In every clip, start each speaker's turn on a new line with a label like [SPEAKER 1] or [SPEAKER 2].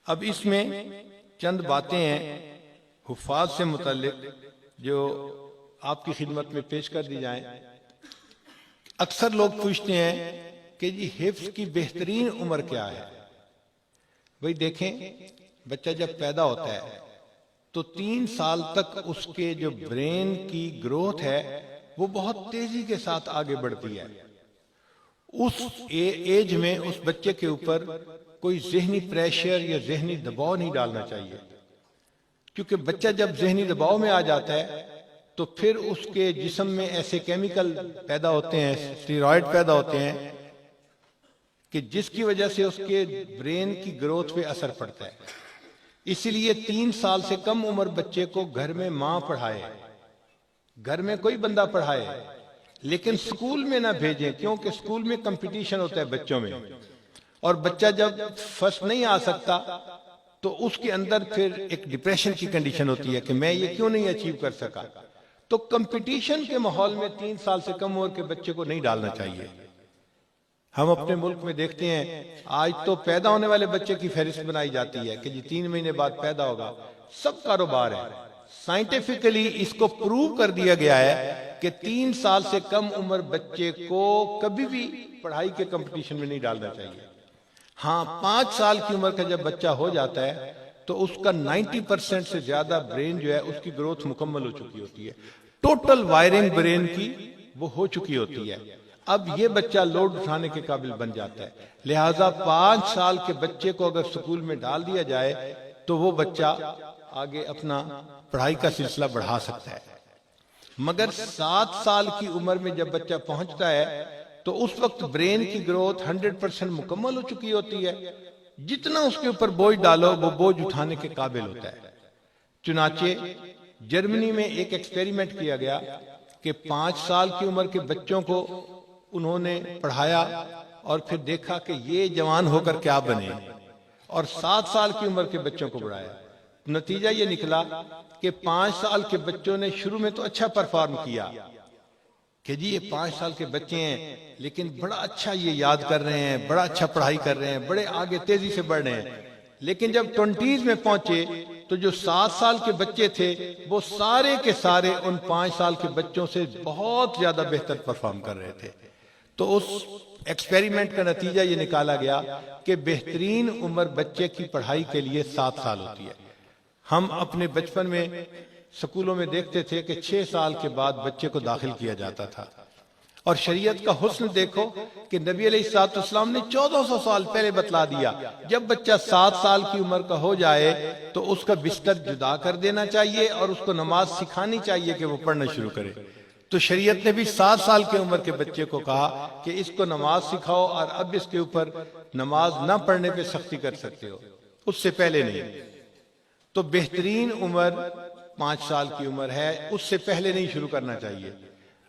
[SPEAKER 1] अब इसमें चंद बातें हैं हुफ़ाज़ से मुतल्लिक जो आपकी खिदमत में पेश कर दी जाएं। अक्सर लोग पूछते हैं कि जी हिफ्ज़ की बेहतरीन उम्र क्या है। भाई देखें, बच्चा जब पैदा होता है तो 3 साल तक उसके जो ब्रेन की ग्रोथ है वो बहुत तेजी के साथ आगे बढ़ती है। उस एज में उस बच्चे के ऊपर कोई ज़हनी प्रेशर या ज़हनी दबाव नहीं डालना चाहिए, क्योंकि बच्चा जब ज़हनी दबाव में आ जाता है तो फिर उसके जिस्म में ऐसे केमिकल पैदा होते हैं, स्टेरॉयड पैदा होते हैं कि जिसकी वजह से उसके ब्रेन की ग्रोथ पे असर पड़ता है। इसीलिए 3 साल से कम उम्र बच्चे को घर में माँ पढ़ाए, घर में कोई बंदा पढ़ाए, लेकिन स्कूल में ना भेजें, क्योंकि स्कूल में कंपटीशन होता है बच्चों में, और बच्चा जब फर्स्ट नहीं आ सकता तो उसके अंदर फिर एक डिप्रेशन की कंडीशन होती है कि मैं ये क्यों नहीं अचीव कर सका। तो कंपटीशन के माहौल में 3 साल से कम उम्र के बच्चे को नहीं डालना चाहिए। हम अपने मुल्क में देखते हैं आज तो पैदा होने वाले बच्चे की फहरिस्त बनाई जाती है कि जी 3 महीने बाद पैदा होगा। सब कारोबार है। साइंटिफिकली इसको प्रूव कर दिया गया है कि 3 साल से कम उम्र बच्चे को कभी भी पढ़ाई के कंपटीशन में नहीं डालना चाहिए। हाँ, 5 साल की उम्र का जब बच्चा हो जाता है तो उसका 90% से ज्यादा ब्रेन जो है उसकी ग्रोथ मुकम्मल हो चुकी होती है। टोटल वायरिंग ब्रेन की वो हो चुकी होती है। अब ये बच्चा लोड उठाने के काबिल बन जाता है। लिहाजा 5 साल के बच्चे को अगर स्कूल में डाल दिया जाए तो वो बच्चा आगे अपना पढ़ाई का सिलसिला बढ़ा सकता है। मगर 7 साल की उम्र में जब बच्चा पहुंचता है तो उस वक्त ब्रेन की ग्रोथ 100% मुकम्मल हो चुकी होती है। जितना उसके ऊपर बोझ डालो वो बोझ उठाने के काबिल होता है। चुनाचे जर्मनी में एक एक्सपेरिमेंट किया गया कि 5 साल की उम्र के बच्चों को उन्होंने पढ़ाया और फिर देखा कि ये जवान होकर क्या बने, और 7 साल की उम्र के बच्चों को पढ़ाया। नतीजा ये निकला कि 5 साल के बच्चों ने शुरू में तो अच्छा परफॉर्म किया कि जी ये 5 साल के बच्चे हैं लेकिन बड़ा अच्छा ये याद कर रहे हैं, बड़ा अच्छा पढ़ाई कर रहे हैं, बड़े आगे तेजी से बढ़ रहे हैं। लेकिन जब 20s में पहुंचे तो जो 7 साल के बच्चे थे वो सारे के सारे उन 5 साल के बच्चों से बहुत ज्यादा बेहतर परफॉर्म कर रहे थे। तो उस एक्सपेरिमेंट का नतीजा ये निकाला गया कि बेहतरीन उम्र बच्चे की पढ़ाई के लिए 7 साल होती है। हम अपने बचपन में स्कूलों में देखते थे कि 6 साल के बाद बच्चे को दाखिल किया जाता था। और शरीयत का हुस्न देखो कि नबी अलैहिस्सलाम ने 1400 साल पहले बतला दिया, जब बच्चा 7 साल की उम्र का हो जाए तो उसका बिस्तर जुदा कर देना चाहिए और उसको नमाज सिखानी चाहिए कि वो पढ़ना शुरू करे। तो शरीयत ने भी 7 साल की उम्र के बच्चे को कहा कि इसको नमाज सिखाओ, और अब इसके ऊपर नमाज ना पढ़ने पे सख्ती कर सकते हो, उससे पहले नहीं। तो बेहतरीन उम्र 5 साल की उम्र है, उससे पहले नहीं शुरू करना चाहिए।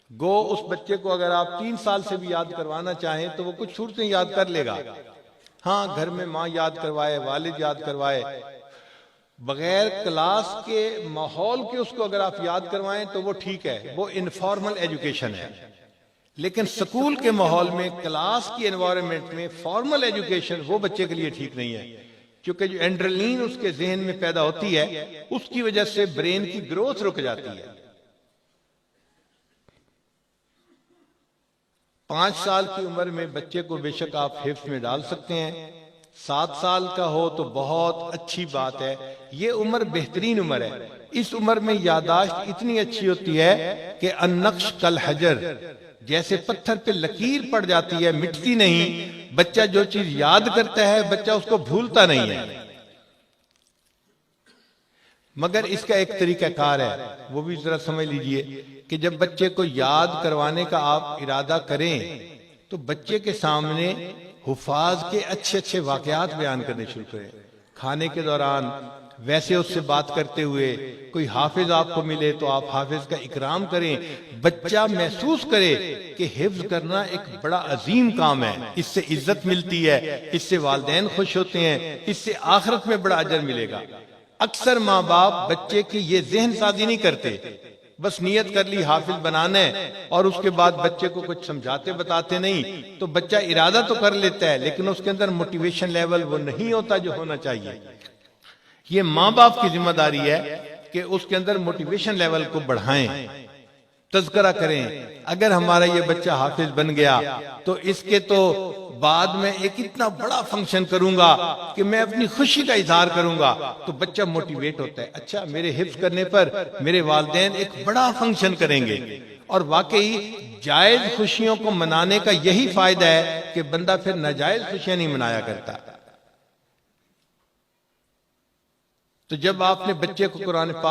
[SPEAKER 1] गो उस बच्चे को अगर आप 3 साल से भी याद करवाना चाहें तो वो कुछ सूरतें याद कर लेगा। हाँ, घर में माँ याद करवाए, वालिद याद करवाए, बगैर क्लास के माहौल के उसको अगर आप याद करवाएं तो वो ठीक है, वो इनफॉर्मल एजुकेशन है। लेकिन स्कूल के माहौल में, क्लास की एनवायरनमेंट में फॉर्मल एजुकेशन वो बच्चे के लिए ठीक नहीं है, क्योंकि जो एंड्रेलिन उसके जहन में पैदा होती है उसकी वजह से ब्रेन की ग्रोथ रुक जाती है। 5 साल की उम्र में बच्चे को बेशक आप हिफ्ज़ में डाल सकते हैं। 7 साल का हो तो बहुत अच्छी बात है। ये उम्र बेहतरीन उम्र है। इस उम्र में यादाश्त इतनी अच्छी होती है कि अन्नक्श कल हजर, जैसे पत्थर पे लकीर पड़ जाती है, मिटती नहीं। बच्चा जो चीज याद करता है बच्चा उसको भूलता नहीं है। मगर इसका एक तरीकाकार है, वो भी जरा समझ लीजिए कि जब बच्चे को याद करवाने का आप इरादा करें तो बच्चे के सामने हुफाज के अच्छे अच्छे वाकयात बयान करने शुरू करें। खाने के दौरान वैसे उससे बात करते हुए, कोई हाफिज आपको मिले तो आप हाफिज का इकराम करें। बच्चा महसूस करे कि हिफ्ज करना एक बड़ा अजीम काम है, इससे इज्जत मिलती है, इससे वालिदैन खुश होते हैं, इससे आखिरत में बड़ा अजर मिलेगा। अक्सर माँ बाप बच्चे की ये जहन साजी नहीं करते, बस नियत कर ली हाफिज बनाना है और उसके बाद बच्चे को कुछ समझाते बताते नहीं। तो बच्चा इरादा तो कर लेता है लेकिन उसके अंदर मोटिवेशन लेवल वो नहीं होता जो होना चाहिए। ये माँ बाप की जिम्मेदारी है कि उसके अंदर मोटिवेशन लेवल को बढ़ाएं, तज़किरा करें। अगर हमारा ये बच्चा हाफिज बन गया तो इसके तो बाद में एक इतना बड़ा फंक्शन करूंगा कि मैं अपनी खुशी का इजहार करूंगा, तो बच्चा मोटिवेट होता है। अच्छा, मेरे हिफ्ज करने पर मेरे वालिदैन एक बड़ा फंक्शन करेंगे। और वाकई जायज खुशियों को मनाने का यही फायदा है कि बंदा फिर नाजायज खुशियां नहीं मनाया करता। तो जब आपने बच्चे को कुरान पाक